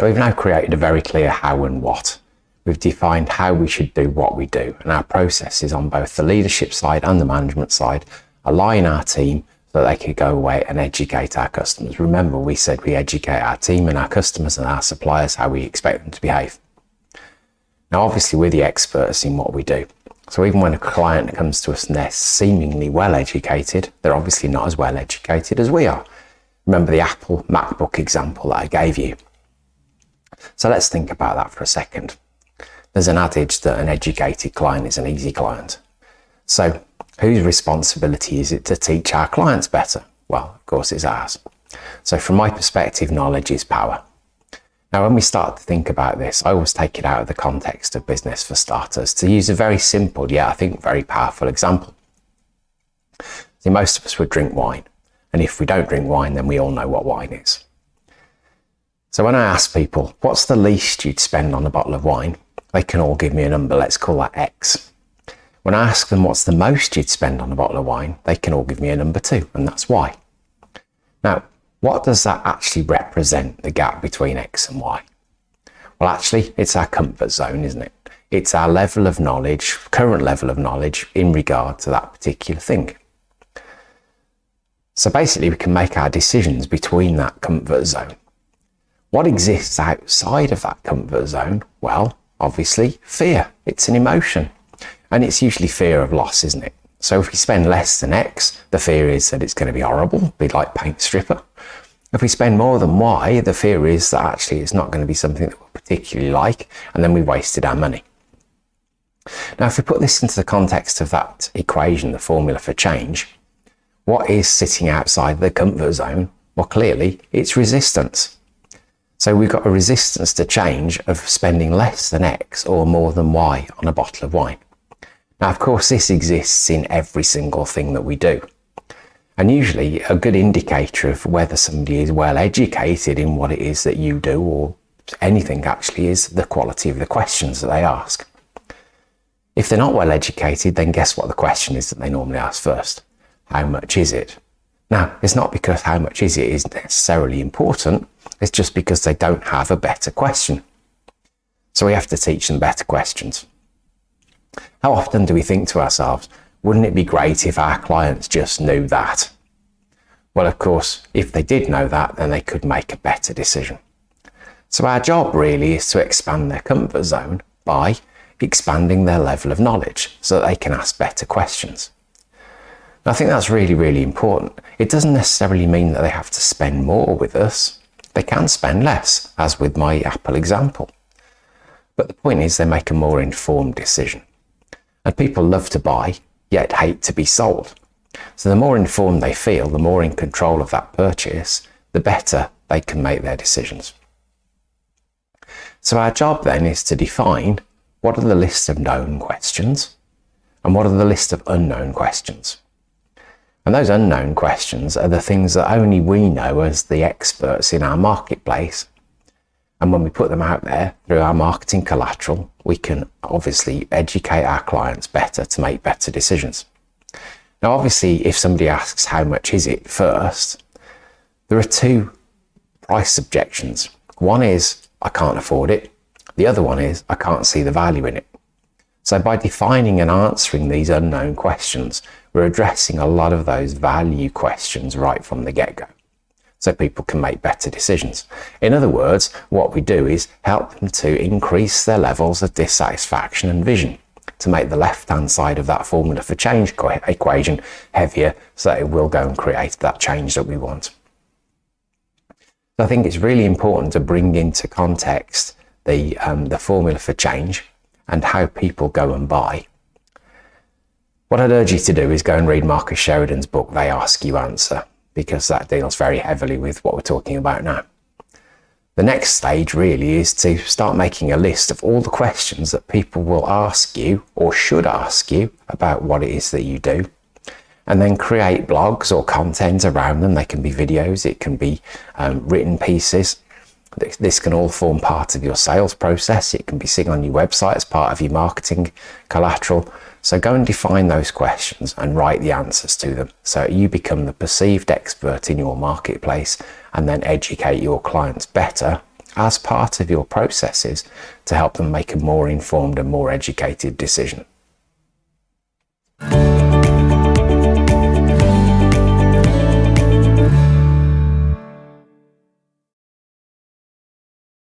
So we've now created a very clear how and what. We've defined how we should do what we do, and our processes on both the leadership side and the management side align our team so that they can go away and educate our customers. Remember, we said we educate our team and our customers and our suppliers how we expect them to behave. Now, obviously, we're the experts in what we do. So even when a client comes to us and they're seemingly well educated, they're obviously not as well educated as we are. Remember the Apple MacBook example that I gave you. So let's think about that for a second. There's an adage that an educated client is an easy client. So whose responsibility is it to teach our clients better? Well, of course, it's ours. So from my perspective, knowledge is power. Now, when we start to think about this, I always take it out of the context of business for starters to use a very simple, yet I think very powerful example. See, most of us would drink wine. And if we don't drink wine, then we all know what wine is. So when I ask people, what's the least you'd spend on a bottle of wine? They can all give me a number. Let's call that X. When I ask them what's the most you'd spend on a bottle of wine, they can all give me a number too, and that's Y. Now, what does that actually represent, the gap between X and Y? Well, actually, it's our comfort zone, isn't it? It's our level of knowledge, current level of knowledge in regard to that particular thing. So basically, we can make our decisions between that comfort zone. What exists outside of that comfort zone? Well, obviously, fear. It's an emotion. And it's usually fear of loss, isn't it? So if we spend less than X, the fear is that it's going to be horrible, be like paint stripper. If we spend more than Y, the fear is that actually it's not going to be something that we particularly like, and then we've wasted our money. Now, if we put this into the context of that equation, the formula for change, what is sitting outside the comfort zone? Well, clearly, it's resistance. So we've got a resistance to change of spending less than X or more than Y on a bottle of wine. Now, of course, this exists in every single thing that we do. And usually a good indicator of whether somebody is well educated in what it is that you do or anything actually is the quality of the questions that they ask. If they're not well educated, then guess what the question is that they normally ask first? How much is it? Now, it's not because how much is it is necessarily important. It's just because they don't have a better question. So we have to teach them better questions. How often do we think to ourselves, wouldn't it be great if our clients just knew that? Well, of course, if they did know that, then they could make a better decision. So our job really is to expand their comfort zone by expanding their level of knowledge so that they can ask better questions. And I think that's really, really important. It doesn't necessarily mean that they have to spend more with us. They can spend less, as with my Apple example. But the point is they make a more informed decision. And people love to buy, yet hate to be sold. So the more informed they feel, the more in control of that purchase, the better they can make their decisions. So our job then is to define what are the list of known questions and what are the list of unknown questions. And those unknown questions are the things that only we know as the experts in our marketplace. And when we put them out there through our marketing collateral, we can obviously educate our clients better to make better decisions. Now, obviously, if somebody asks how much is it first, there are two price objections. One is, I can't afford it. The other one is, I can't see the value in it. So by defining and answering these unknown questions, we're addressing a lot of those value questions right from the get-go, so people can make better decisions. In other words, what we do is help them to increase their levels of dissatisfaction and vision, to make the left-hand side of that formula for change equation heavier, so that it will go and create that change that we want. So I think it's really important to bring into context the formula for change and how people go and buy. What I'd urge you to do is go and read Marcus Sheridan's book, They Ask You Answer, because that deals very heavily with what we're talking about now. The next stage really is to start making a list of all the questions that people will ask you or should ask you about what it is that you do, and then create blogs or content around them. They can be videos, it can be written pieces. This can all form part of your sales process. It can be seen on your website as part of your marketing collateral. So go and define those questions and write the answers to them so you become the perceived expert in your marketplace, and then educate your clients better as part of your processes to help them make a more informed and more educated decision.